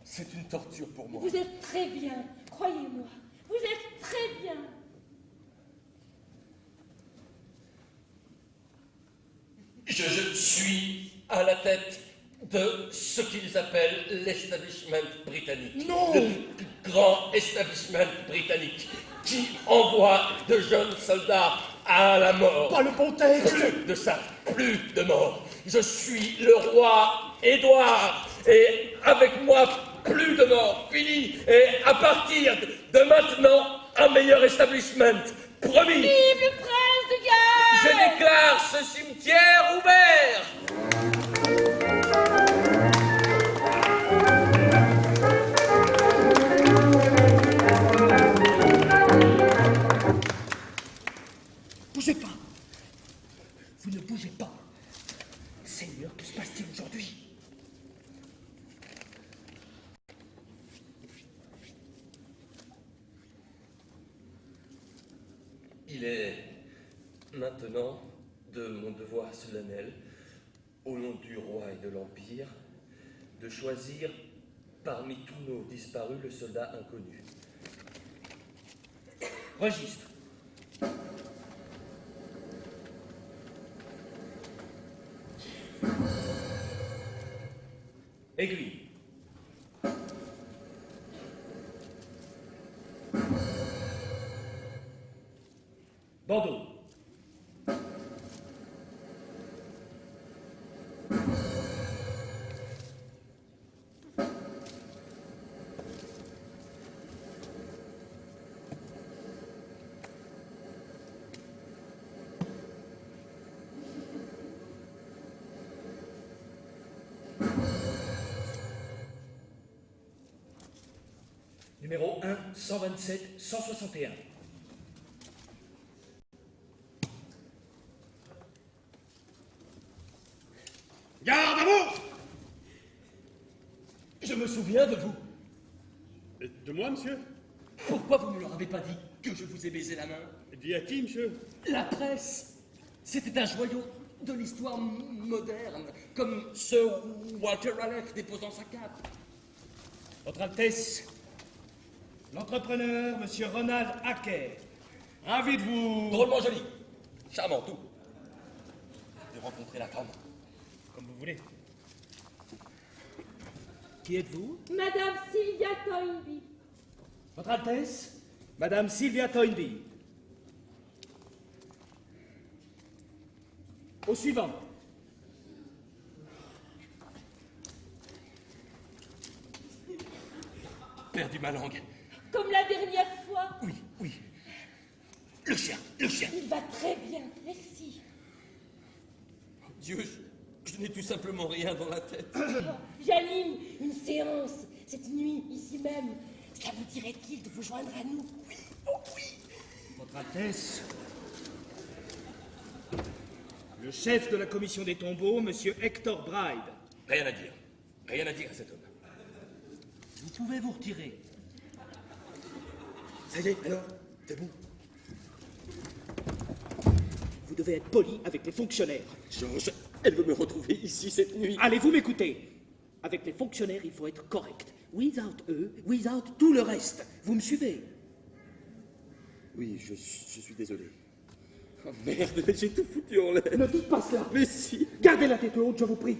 C'est une torture pour moi. Vous êtes très bien, croyez-moi. Vous êtes très bien. Je suis à la tête de ce qu'ils appellent l'establishment britannique. Non! Le plus grand establishment britannique qui envoie de jeunes soldats à la mort. Pas le bon texte! Plus de ça, plus de mort. Je suis le roi Édouard et avec moi, plus de morts, fini. Et à partir de maintenant, un meilleur establishment. Promis. Vive le prince de Galles! Je déclare ce cimetière ouvert. Bougez pas! Vous ne bougez pas! Seigneur, que se passe-t-il aujourd'hui? Il est maintenant de mon devoir solennel, au nom du roi et de l'Empire, de choisir parmi tous nos disparus le soldat inconnu. Registre. Aiguille. Bandeau. Numéro 1, 127, 161. Garde à vous! Je me souviens de vous. De moi, monsieur? Pourquoi vous ne leur avez pas dit que je vous ai baisé la main? Dit à qui, monsieur? La presse! C'était un joyau de l'histoire moderne, comme Sir Walter Raleigh déposant sa cape. Votre Altesse, l'entrepreneur, Monsieur Ronald Hacker, ravi de vous... Drôlement joli. Charmant, tout. De rencontrer la femme. Comme vous voulez. Qui êtes-vous? Madame Sylvia Toynbee. Votre Altesse, Madame Sylvia Toynbee. Au suivant. perdu ma langue. Comme la dernière fois. Oui, oui. Le chien. Il va très bien, merci. Dieu, je n'ai tout simplement rien dans la tête. J'anime une séance cette nuit, ici même. Cela vous dirait-il de vous joindre à nous? Oui, oh oui. Votre Altesse, le chef de la commission des tombeaux, Monsieur Hector Bride. Rien à dire. Rien à dire à cet homme. Vous pouvez vous retirer. Ça y est, alors, c'est bon. Vous devez être poli avec les fonctionnaires. Georges, elle veut me retrouver ici cette nuit. Allez-vous m'écouter? Avec les fonctionnaires, il faut être correct. Without eux, without tout le reste. Vous me suivez? Oui, je suis désolé. Oh merde, j'ai tout foutu en l'air. Ne dites pas cela. Mais si. Gardez la tête haute, je vous prie.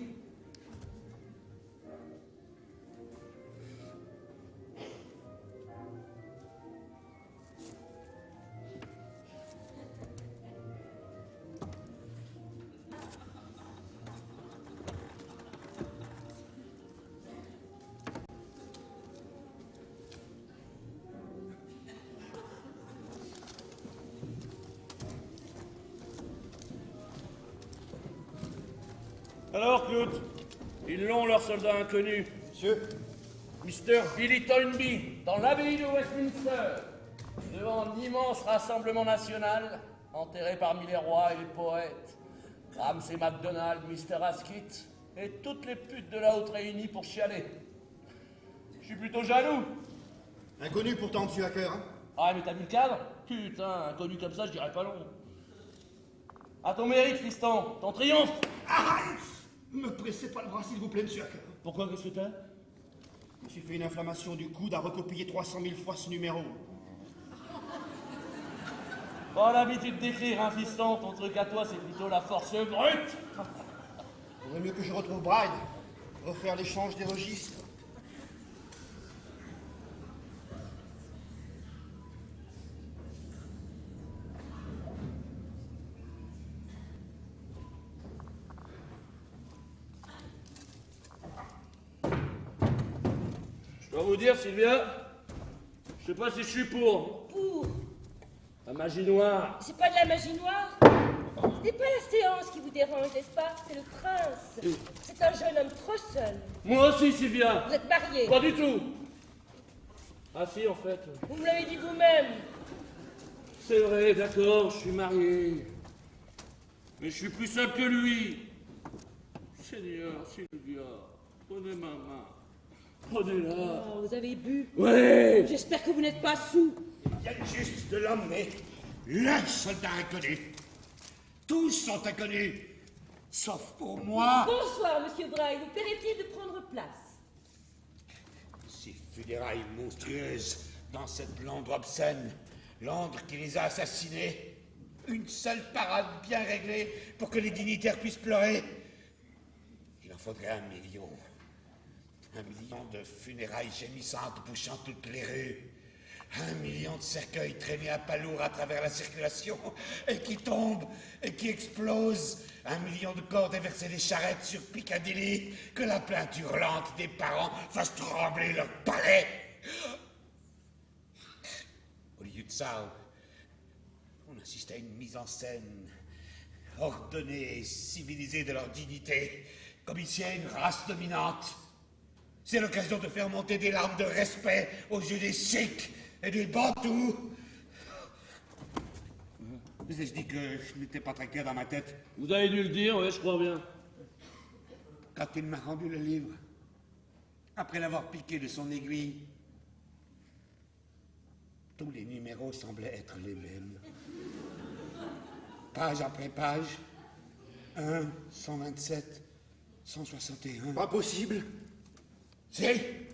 Alors, Claude, ils l'ont, leur soldat inconnu. Monsieur, Mr. Billy Toynbee, dans l'abbaye de Westminster, devant un immense rassemblement national, enterré parmi les rois et les poètes, Ramsay MacDonald, Mr. Asquith, et toutes les putes de la haute réunies pour chialer. Je suis plutôt jaloux. Inconnu pourtant, monsieur Hacker. Hein. Ah, mais t'as vu le cadre? Putain, inconnu comme ça, je dirais pas long. À ton mérite, fiston, ton triomphe. Me pressez pas le bras, s'il vous plaît, monsieur Hacker. Pourquoi, qu'est-ce que t'as? Je me suis fait une inflammation du coude à recopier 300 000 fois ce numéro. Pas l'habitude d'écrire, hein, fiston, ton truc à toi, c'est plutôt la force brute. Vaudrait mieux que je retrouve Bride, refaire l'échange des registres. Je dois vous dire, Sylvia, je sais pas si je suis pour. Pour? La magie noire. C'est pas de la magie noire? Ce n'est pas la séance qui vous dérange, n'est-ce pas? C'est le prince. C'est un jeune homme trop seul. Moi aussi, Sylvia. Vous êtes marié? Pas du tout. Ah si, en fait. Vous me l'avez dit vous-même. C'est vrai, d'accord, je suis marié. Mais je suis plus simple que lui. Seigneur, Sylvia, prenez ma main. Prenez-la. Oh, vous avez bu? Ouais. J'espère que vous n'êtes pas sous. il y a juste de l'emmener. Le soldat inconnu. Tous sont inconnus, sauf pour moi. Bonsoir, monsieur Bride. Vous plairait-il de prendre place? Ces funérailles monstrueuses dans cette Londres obscène, Londres qui les a assassinés. Une seule parade bien réglée pour que les dignitaires puissent pleurer. Il en faudrait 1 million. 1 million de funérailles gémissantes bouchant toutes les rues. 1 million de cercueils traînés à pas lourd à travers la circulation et qui tombent et qui explosent. 1 million de corps déversés des charrettes sur Piccadilly. Que la plainte hurlante des parents fasse trembler leur palais. Au lieu de ça, on assiste à une mise en scène ordonnée et civilisée de leur dignité, comme ici à une race dominante. C'est l'occasion de faire monter des larmes de respect aux yeux des Sikhs et des Bantous. Vous ai-je dit que je n'étais pas très clair dans ma tête? Vous avez dû le dire, ouais, je crois bien. Quand il m'a rendu le livre, après l'avoir piqué de son aiguille, tous les numéros semblaient être les mêmes. Page après page, 1, 127, 161. Pas possible. C'est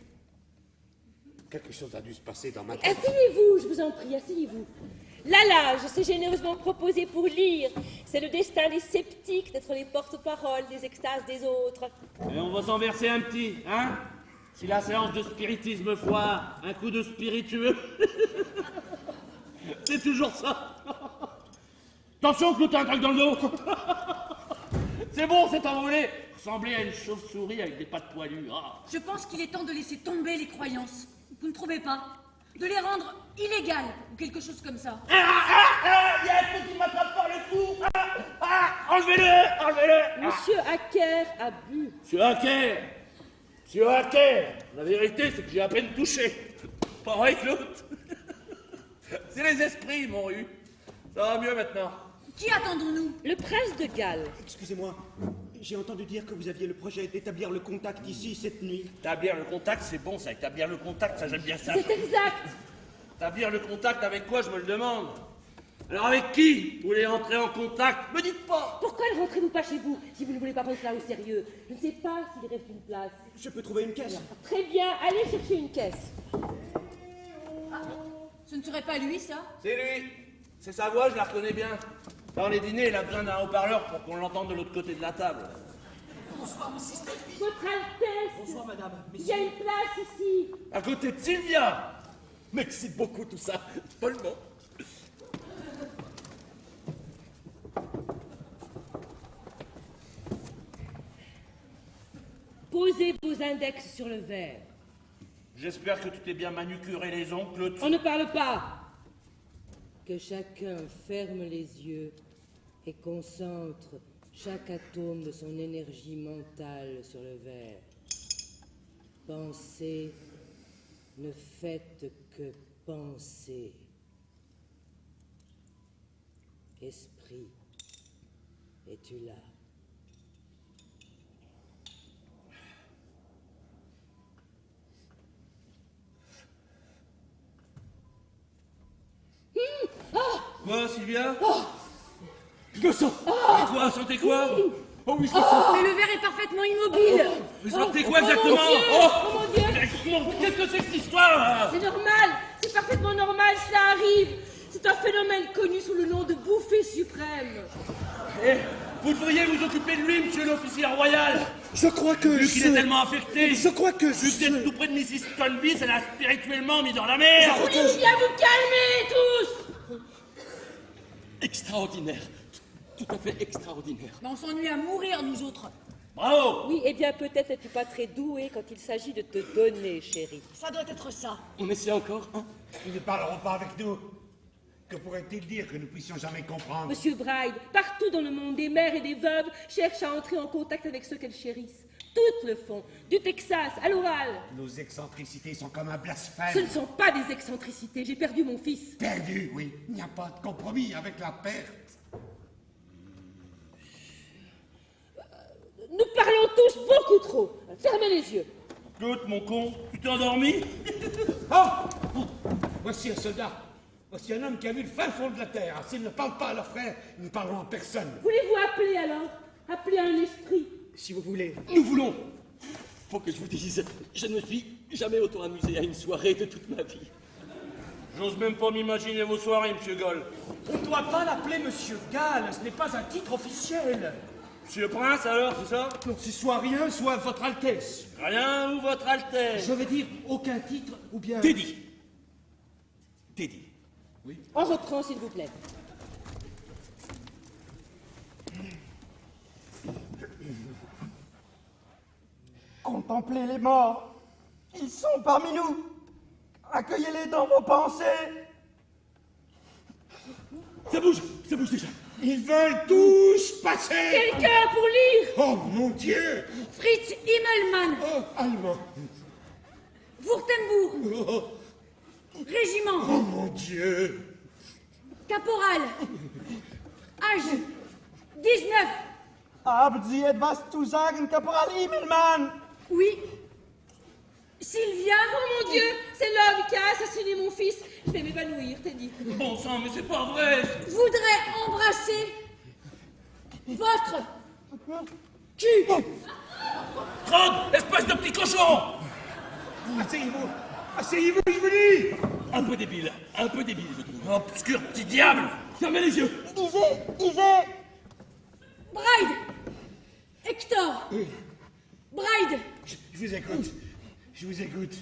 quelque chose a dû se passer dans ma tête. Asseyez-vous, je vous en prie, asseyez-vous. L'Allah, je sais généreusement proposé pour lire. C'est le destin des sceptiques d'être les porte-paroles des extases des autres. Et on va s'en verser un petit, hein? Si la séance de spiritisme foire, un coup de spiritueux. C'est toujours ça. Attention, Clotin, un truc dans le dos. C'est bon, c'est envolé. ressemblez à une chauve-souris avec des pattes poilues. Ah. Je pense qu'il est temps de laisser tomber les croyances. Vous ne trouvez pas? De les rendre illégales ou quelque chose comme ça. Il y a un truc qui m'attrape par le cou. Enlevez-le, enlevez-le. Monsieur Hacker a bu. Monsieur Hacker, la vérité, c'est que j'ai à peine touché. Pareil que l'autre. C'est les esprits, mon rue. Ça va mieux maintenant. Qui attendons-nous? Le prince de Galles. Excusez-moi, j'ai entendu dire que vous aviez le projet d'établir le contact ici cette nuit. Établir le contact, c'est bon ça. Établir le contact, ça j'aime bien ça. C'est exact. Établir le contact avec quoi, je me le demande. Alors avec qui vous voulez entrer en contact? Me dites pas. Pourquoi ne rentrez-vous pas chez vous si vous ne voulez pas prendre cela au sérieux? Je ne sais pas s'il reste une place. Je peux trouver une caisse. Très bien, allez chercher une caisse. Ce ne serait pas lui, ça? C'est lui. C'est sa voix, je la reconnais bien. Dans les dîners, il a besoin d'un haut-parleur pour qu'on l'entende de l'autre côté de la table. Votre Altesse. Bonsoir, madame. Il y a une place ici. À côté de Sylvia. Mais c'est beaucoup tout ça, follement. Posez vos index sur le verre. J'espère que tu t'es bien manucuré les ongles. On ne parle pas. Que chacun ferme les yeux et concentre chaque atome de son énergie mentale sur le verre. Pensez, ne faites que penser. Esprit, es-tu là? Quoi, Sylvia? Je le sens. Et quoi? Sentez quoi? Oh oui, je le sens. Mais le verre est parfaitement immobile. Vous sentez quoi exactement? Oh mon Dieu! Qu'est-ce que c'est que cette histoire là? C'est normal, c'est parfaitement normal, cela arrive. C'est un phénomène connu sous le nom de bouffée suprême. Eh, vous devriez vous occuper de lui, monsieur l'officier royal. Je crois que Vu qu'il est tellement affecté. Je crois que Vu que vous êtes tout près de Mrs. Tonby, ça l'a spirituellement mis dans la merde. Oui, bien vous calmer tous. Extraordinaire. Tout à fait extraordinaire. Mais on s'ennuie à mourir, nous autres. Bravo. Oui, eh bien peut-être n'es-tu pas très doué quand il s'agit de te donner, chérie. Ça doit être ça. On essaie encore, hein? Ils ne parleront pas avec nous. Que pourrait-il dire que nous puissions jamais comprendre? Monsieur Bride, partout dans le monde, des mères et des veuves cherchent à entrer en contact avec ceux qu'elles chérissent. Toutes le font, du Texas à l'Oural. Nos excentricités sont comme un blasphème. Ce ne sont pas des excentricités, j'ai perdu mon fils. Perdu, oui. Il n'y a pas de compromis avec la perte. Nous parlons tous beaucoup trop. Fermez les yeux. Écoute, mon con, tu t'es endormi? Oh! Voici un soldat. Voici un homme qui a vu le fin fond de la terre. S'ils ne parlent pas à leurs frères, ils ne parleront à personne. Voulez-vous appeler alors? Appeler un esprit. Si vous voulez. Nous voulons. Faut que je vous dise, je ne me suis jamais autant amusé à une soirée de toute ma vie. J'ose même pas m'imaginer vos soirées, monsieur Goll. On ne doit pas l'appeler Monsieur Gall, ce n'est pas un titre officiel. Monsieur Prince, alors, c'est ça? Non, c'est soit rien, soit Votre Altesse. Rien ou votre Altesse? Je veux dire aucun titre ou bien... Teddy. Teddy. On reprend, s'il vous plaît. Contemplez les morts. Ils sont parmi nous. Accueillez-les dans vos pensées. Ça bouge déjà. Ils veulent tous passer. Quelqu'un pour lire. Oh mon Dieu! Fritz Himmelmann. Oh, allemand. Wurtembourg. Oh, Régiment. oh mon Dieu! Caporal. Âge 19. Haben Sie etwas zu sagen, Caporal Himmelmann? Oui. Sylvia. Oh mon Dieu, c'est l'homme qui a assassiné mon fils. Je vais m'évanouir, Teddy. Bon sang, mais c'est pas vrai! Voudrait embrasser votre cul. Crotte, espèce de petit cochon! Asseyez-vous! Asseyez-vous, je vous dis! Un peu débile, je trouve. Obscur petit diable! Fermez les yeux. Isée. Bride. Hector. Bride. Je vous écoute. Je vous écoute.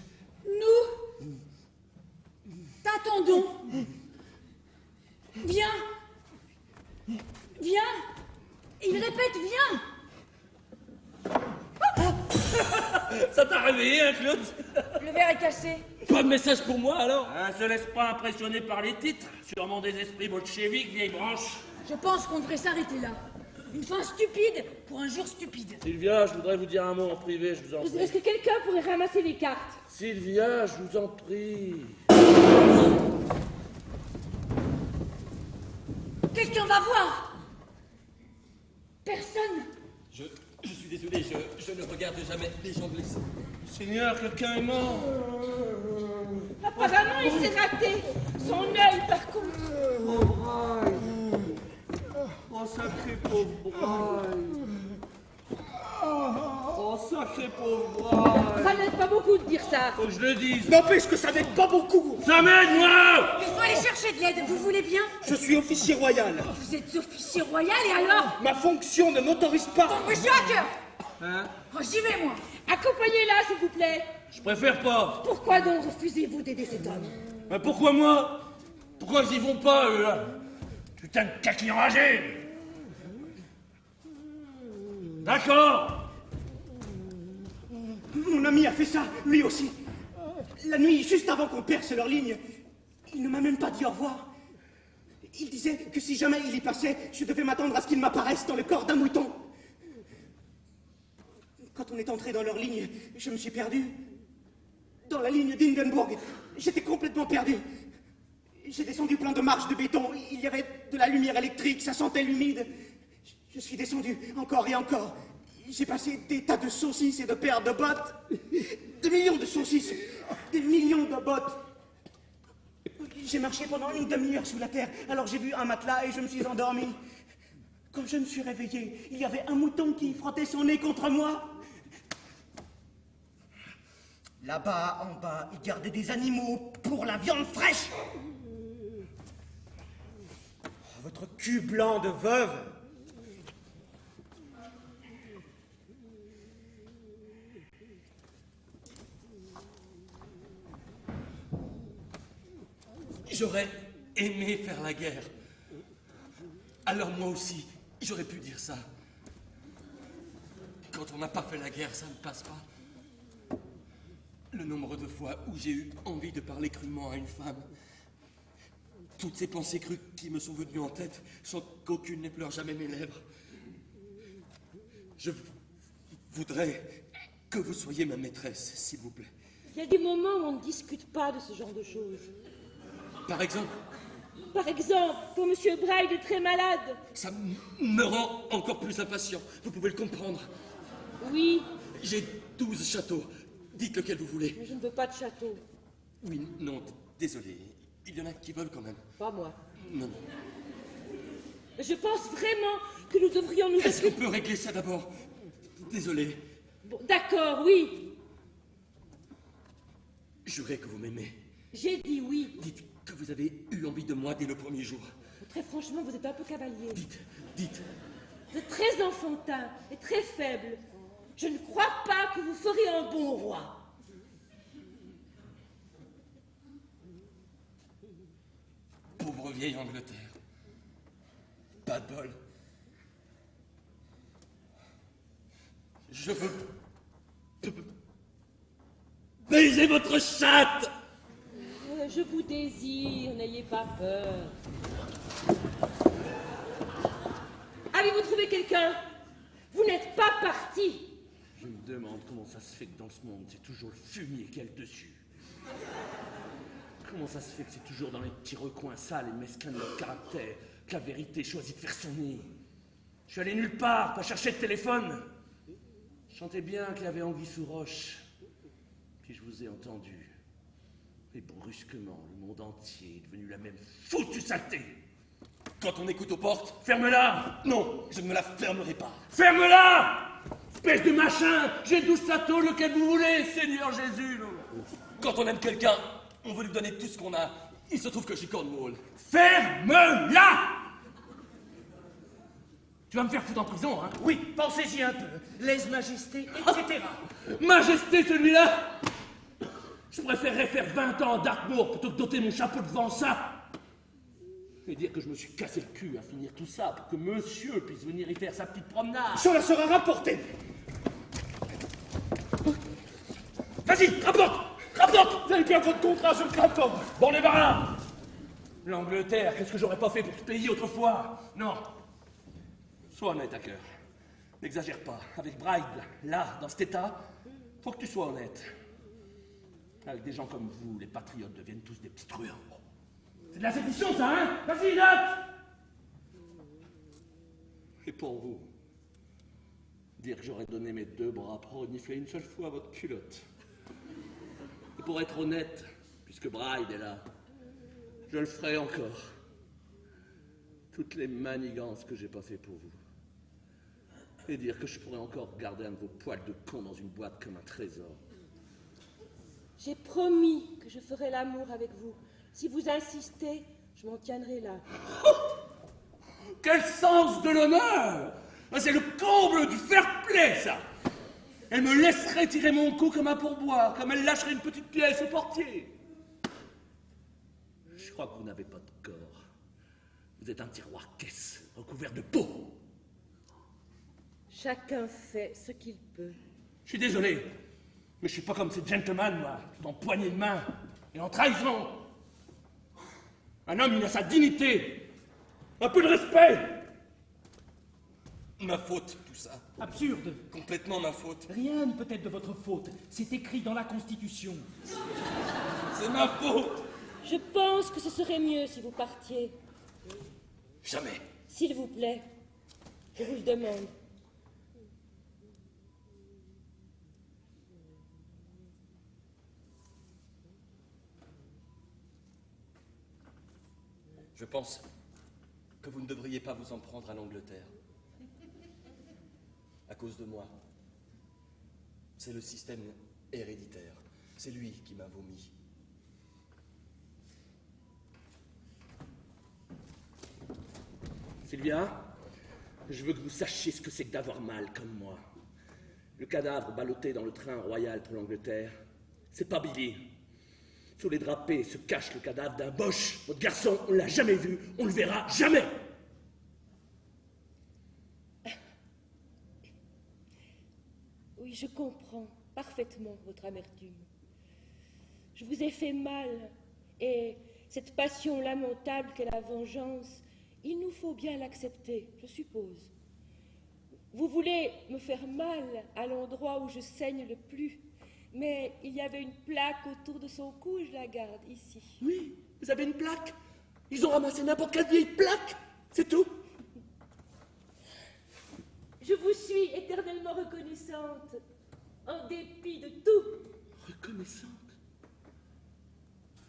Nous t'attendons. Viens. Viens. Il répète, viens. Ça t'a réveillé, hein, Claude? Le verre est cassé. Pas de message pour moi, alors? Se laisse pas impressionner par les titres. Sûrement des esprits bolcheviques, vieille branche. Je pense qu'on devrait s'arrêter là. Une fin stupide pour un jour stupide. Sylvia, je voudrais vous dire un mot en privé, je vous en prie. Est-ce que quelqu'un pourrait ramasser les cartes? Sylvia, je vous en prie. Quelqu'un va voir. Personne. Je suis désolé, je ne regarde jamais les gens blessés. Seigneur, quelqu'un est mort. Apparemment, il s'est raté. Son œil, par contre. Oh, Braille. Oh, sacré pauvre Braille. Oh, sacré pauvre Braille. Ça n'aide pas beaucoup de dire ça. Faut que je le dise. N'empêche que ça n'aide pas beaucoup. Ça m'aide, moi. Il faut aller chercher de l'aide, vous voulez bien? Je suis officier royal. Vous êtes officier royal et alors? Ma fonction ne m'autorise pas. Monsieur Hacker. Hein? Oh, j'y vais, moi. Accompagnez-la, s'il vous plaît. Je préfère pas. Pourquoi donc refusez-vous d'aider cet homme? Mais pourquoi moi? Pourquoi ils y vont pas, eux, là? Putain de kaki enragé. D'accord. Mon ami a fait ça, lui aussi. La nuit, juste avant qu'on perce leur ligne, il ne m'a même pas dit au revoir. Il disait que si jamais il y passait, je devais m'attendre à ce qu'il m'apparaisse dans le corps d'un mouton. Quand on est entré dans leur ligne, je me suis perdu. Dans la ligne d'Hindenburg, j'étais complètement perdu. J'ai descendu plein de marches de béton. Il y avait de la lumière électrique, ça sentait l'humide. Je suis descendu encore et encore. J'ai passé des tas de saucisses et de paires de bottes. Des millions de saucisses, des millions de bottes. J'ai marché pendant une demi-heure sous la terre. Alors j'ai vu un matelas et je me suis endormi. Quand je me suis réveillé, il y avait un mouton qui frottait son nez contre moi. Là-bas, en bas, ils gardaient des animaux pour la viande fraîche. Votre cul blanc de veuve. J'aurais aimé faire la guerre. Alors moi aussi, j'aurais pu dire ça. Quand on n'a pas fait la guerre, ça ne passe pas. Le nombre de fois où j'ai eu envie de parler crûment à une femme. Toutes ces pensées crues qui me sont venues en tête, sans qu'aucune n'effleure jamais mes lèvres. Je voudrais que vous soyez ma maîtresse, s'il vous plaît. Il y a des moments où on ne discute pas de ce genre de choses. Par exemple, Pour Monsieur Braille est très malade. ça me rend encore plus impatient. Vous pouvez le comprendre. Oui. J'ai 12 châteaux. Dites lequel vous voulez. Mais je ne veux pas de château. Oui, non, désolé. Il y en a qui veulent quand même. Pas moi. Non. Je pense vraiment que nous devrions nous... Est-ce qu'on peut régler ça d'abord? Désolé. Bon, d'accord, oui. Jurez que vous m'aimez. J'ai dit oui. Dites que vous avez eu envie de moi dès le premier jour. Très franchement, vous êtes un peu cavalier. Dites. Vous êtes très enfantin et très faible. Je ne crois pas que vous feriez un bon roi. Pauvre vieille Angleterre. Pas de bol. Je veux baiser votre chatte. Je vous désire, n'ayez pas peur. Avez-vous trouvé quelqu'un? Vous n'êtes pas parti. Je me demande comment ça se fait que dans ce monde, c'est toujours le fumier qui a le dessus. Comment ça se fait que c'est toujours dans les petits recoins sales et mesquins de leur caractère que la vérité choisit de faire son nid. Je suis allé nulle part, pas chercher de téléphone. Je chantais bien qu'il y avait anguille sous roche. Puis je vous ai entendu. Et brusquement, le monde entier est devenu la même foutue saleté. Quand on écoute aux portes, ferme-la! Non, je ne me la fermerai pas. Ferme-la! Espèce de machin! J'ai 12 châteaux, lequel vous voulez, Seigneur Jésus! Quand on aime quelqu'un, on veut lui donner tout ce qu'on a. Il se trouve que je suis Cornwall. Ferme-la! Tu vas me faire foutre en prison, hein? Oui, pensez-y un peu. Lèse-majesté, etc. Majesté, celui-là! Je préférerais faire 20 ans à Dartmoor plutôt que d'ôter mon chapeau devant ça. Et dire que je me suis cassé le cul à finir tout ça pour que monsieur puisse venir y faire sa petite promenade. Cela sera rapporté. Vas-y, rapporte! Rapporte! Vous avez perdre votre contrat sur le Crawford! Bon, les marins! L'Angleterre, qu'est-ce que j'aurais pas fait pour ce pays autrefois? Non. Sois honnête, Hacker. N'exagère pas. Avec Bride, là, dans cet état, faut que tu sois honnête. Avec des gens comme vous, les patriotes deviennent tous des petits truands. C'est de la sédition, ça, hein? Vas-y, note! Et pour vous, dire que j'aurais donné mes 2 bras pour renifler une seule fois votre culotte. Et pour être honnête, puisque Bride est là, je le ferai encore. Toutes les manigances que j'ai pas fait pour vous. Et dire que je pourrais encore garder un de vos poils de con dans une boîte comme un trésor. J'ai promis que je ferai l'amour avec vous. Si vous insistez, je m'en tiendrai là. Quel sens de l'honneur! C'est le comble du fair-play, ça! Elle me laisserait tirer mon cou comme un pourboire, comme elle lâcherait une petite pièce au portier. Je crois que vous n'avez pas de corps. Vous êtes un tiroir-caisse, recouvert de peau. Chacun fait ce qu'il peut. Je suis désolé, mais je suis pas comme ces gentlemen, moi, tout en poignée de main et en trahison. Un homme, il a sa dignité, un peu de respect. Ma faute, tout ça. Absurde. Complètement ma faute. Rien ne peut être de votre faute. C'est écrit dans la Constitution. C'est ma faute. Je pense que ce serait mieux si vous partiez. Jamais. S'il vous plaît, je vous le demande. Je pense que vous ne devriez pas vous en prendre à l'Angleterre. À cause de moi. C'est le système héréditaire. C'est lui qui m'a vomi. Sylvia, je veux que vous sachiez ce que c'est que d'avoir mal comme moi. Le cadavre ballotté dans le train royal pour l'Angleterre, c'est pas Billy. Sous les drapés se cache le cadavre d'un Boche. Votre garçon, on l'a jamais vu, on le verra jamais. Oui, je comprends parfaitement votre amertume. Je vous ai fait mal, et cette passion lamentable qu'est la vengeance, il nous faut bien l'accepter, je suppose. Vous voulez me faire mal à l'endroit où je saigne le plus, mais il y avait une plaque autour de son cou, je la garde ici. Oui, vous avez une plaque. Ils ont ramassé n'importe quelle vieille plaque, c'est tout. Je vous suis éternellement reconnaissante, en dépit de tout. Reconnaissante?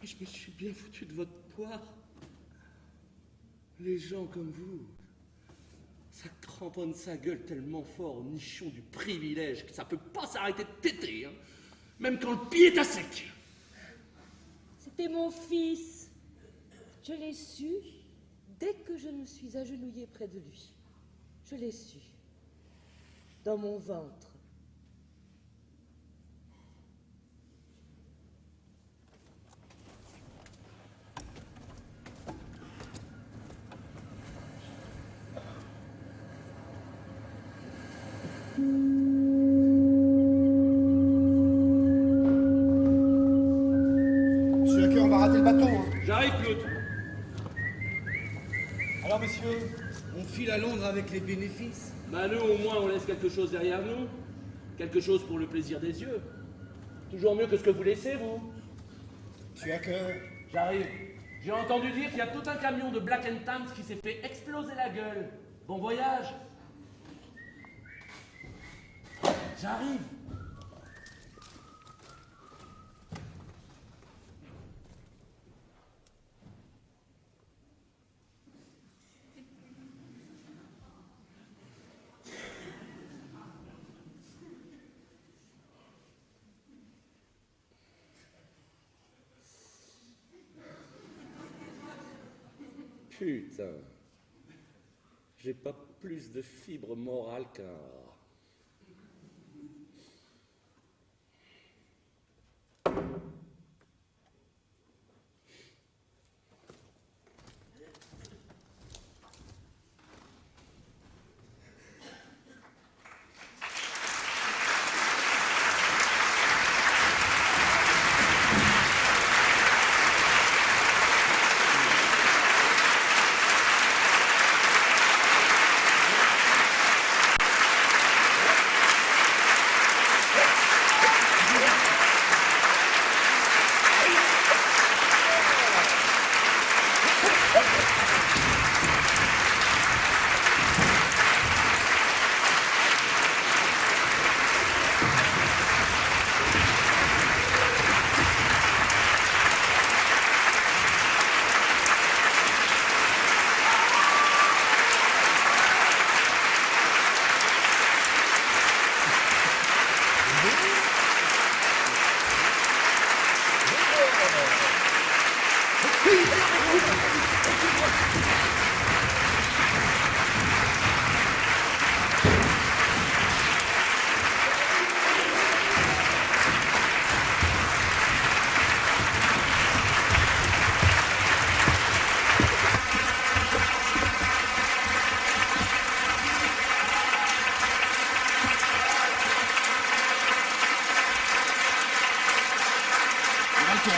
Et je me suis bien foutu de votre poire. Les gens comme vous, ça cramponne sa gueule tellement fort au nichon du privilège que ça peut pas s'arrêter de téter, hein, même quand le pied est à sec. C'était mon fils. Je l'ai su dès que je me suis agenouillée près de lui. Je l'ai su. Dans mon ventre. Monsieur Hacker, on va rater le bateau. Hein. J'arrive, Claude. Alors, monsieur, on file à Londres avec les bénéfices? Bah nous, au moins, on laisse quelque chose derrière nous. Quelque chose pour le plaisir des yeux. Toujours mieux que ce que vous laissez, vous. Monsieur Hacker. J'arrive. J'ai entendu dire qu'il y a tout un camion de Black & Tans qui s'est fait exploser la gueule. Bon voyage. J'arrive. Putain, j'ai pas plus de fibre morale qu'un rat.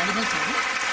Le vainqueur.